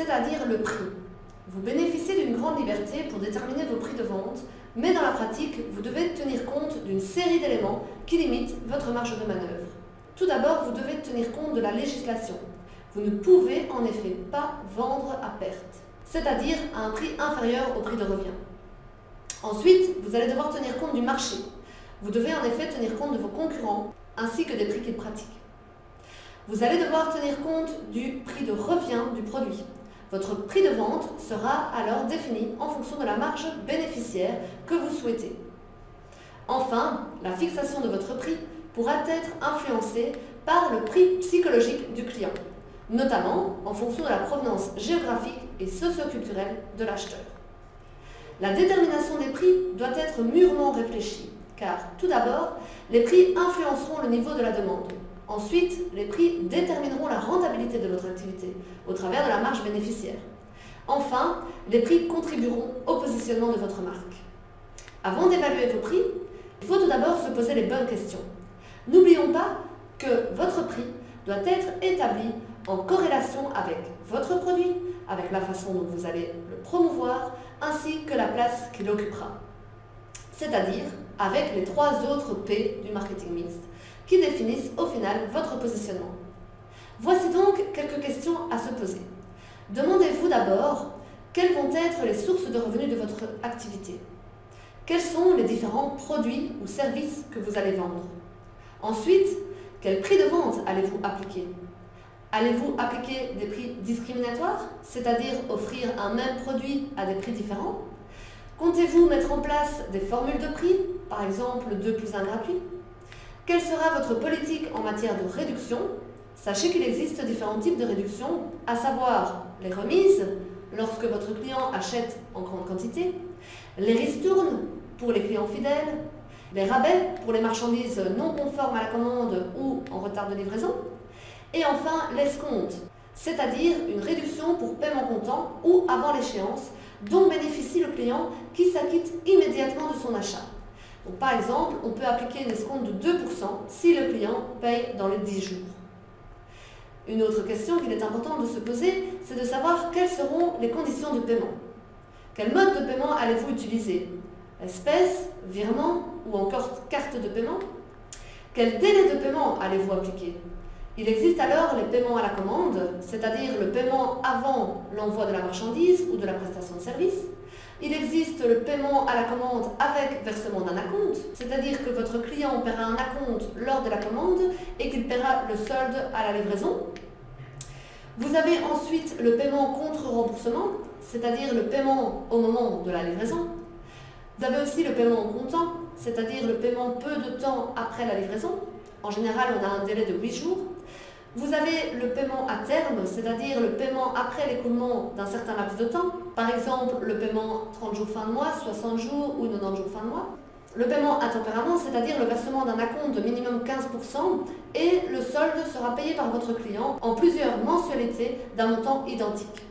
c'est-à-dire le prix. Vous bénéficiez d'une grande liberté pour déterminer vos prix de vente, mais dans la pratique, vous devez tenir compte d'une série d'éléments qui limitent votre marge de manœuvre. Tout d'abord, vous devez tenir compte de la législation. Vous ne pouvez en effet pas vendre à perte, c'est-à-dire à un prix inférieur au prix de revient. Ensuite, vous allez devoir tenir compte du marché. Vous devez en effet tenir compte de vos concurrents ainsi que des prix qu'ils pratiquent. Vous allez devoir tenir compte du prix de revient du produit. Votre prix de vente sera alors défini en fonction de la marge bénéficiaire que vous souhaitez. Enfin, la fixation de votre prix pourra être influencée par le prix psychologique du client, notamment en fonction de la provenance géographique et socio-culturelle de l'acheteur. La détermination des prix doit être mûrement réfléchie, car tout d'abord, les prix influenceront le niveau de la demande. Ensuite, les prix détermineront la rentabilité de votre activité au travers de la marge bénéficiaire. Enfin, les prix contribueront au positionnement de votre marque. Avant d'évaluer vos prix, il faut tout d'abord se poser les bonnes questions. N'oublions pas que votre prix doit être établi en corrélation avec votre produit, avec la façon dont vous allez le promouvoir, ainsi que la place qu'il occupera. C'est-à-dire avec les 3 autres P du marketing mixte, qui définissent au final votre positionnement. Voici donc quelques questions à se poser. Demandez-vous d'abord quelles vont être les sources de revenus de votre activité. Quels sont les différents produits ou services que vous allez vendre? Ensuite, quel prix de vente allez-vous appliquer? Allez-vous appliquer des prix discriminatoires, c'est-à-dire offrir un même produit à des prix différents? Comptez-vous mettre en place des formules de prix, par exemple 2 + 1 gratuit? Quelle sera votre politique en matière de réduction? Sachez qu'il existe différents types de réductions, à savoir les remises, lorsque votre client achète en grande quantité, les ristournes pour les clients fidèles, les rabais pour les marchandises non conformes à la commande ou en retard de livraison, et enfin l'escompte, c'est-à-dire une réduction pour paiement comptant ou avant l'échéance, dont bénéficie le client qui s'acquitte immédiatement de son achat. Donc, par exemple, on peut appliquer une escompte de 2% si le client paye dans les 10 jours. Une autre question qu'il est important de se poser, c'est de savoir quelles seront les conditions de paiement. Quel mode de paiement allez-vous utiliser? Espèces, virement ou encore carte de paiement? Quel délai de paiement allez-vous appliquer? Il existe alors les paiements à la commande, c'est-à-dire le paiement avant l'envoi de la marchandise ou de la prestation de service. Il existe le paiement à la commande avec versement d'un acompte, c'est-à-dire que votre client paiera un acompte lors de la commande et qu'il paiera le solde à la livraison. Vous avez ensuite le paiement contre remboursement, c'est-à-dire le paiement au moment de la livraison. Vous avez aussi le paiement en comptant, c'est-à-dire le paiement peu de temps après la livraison. En général, on a un délai de 8 jours. Vous avez le paiement à terme, c'est-à-dire le paiement après l'écoulement d'un certain laps de temps. Par exemple, le paiement 30 jours fin de mois, 60 jours ou 90 jours fin de mois. Le paiement à tempérament, c'est-à-dire le versement d'un acompte de minimum 15% et le solde sera payé par votre client en plusieurs mensualités d'un montant identique.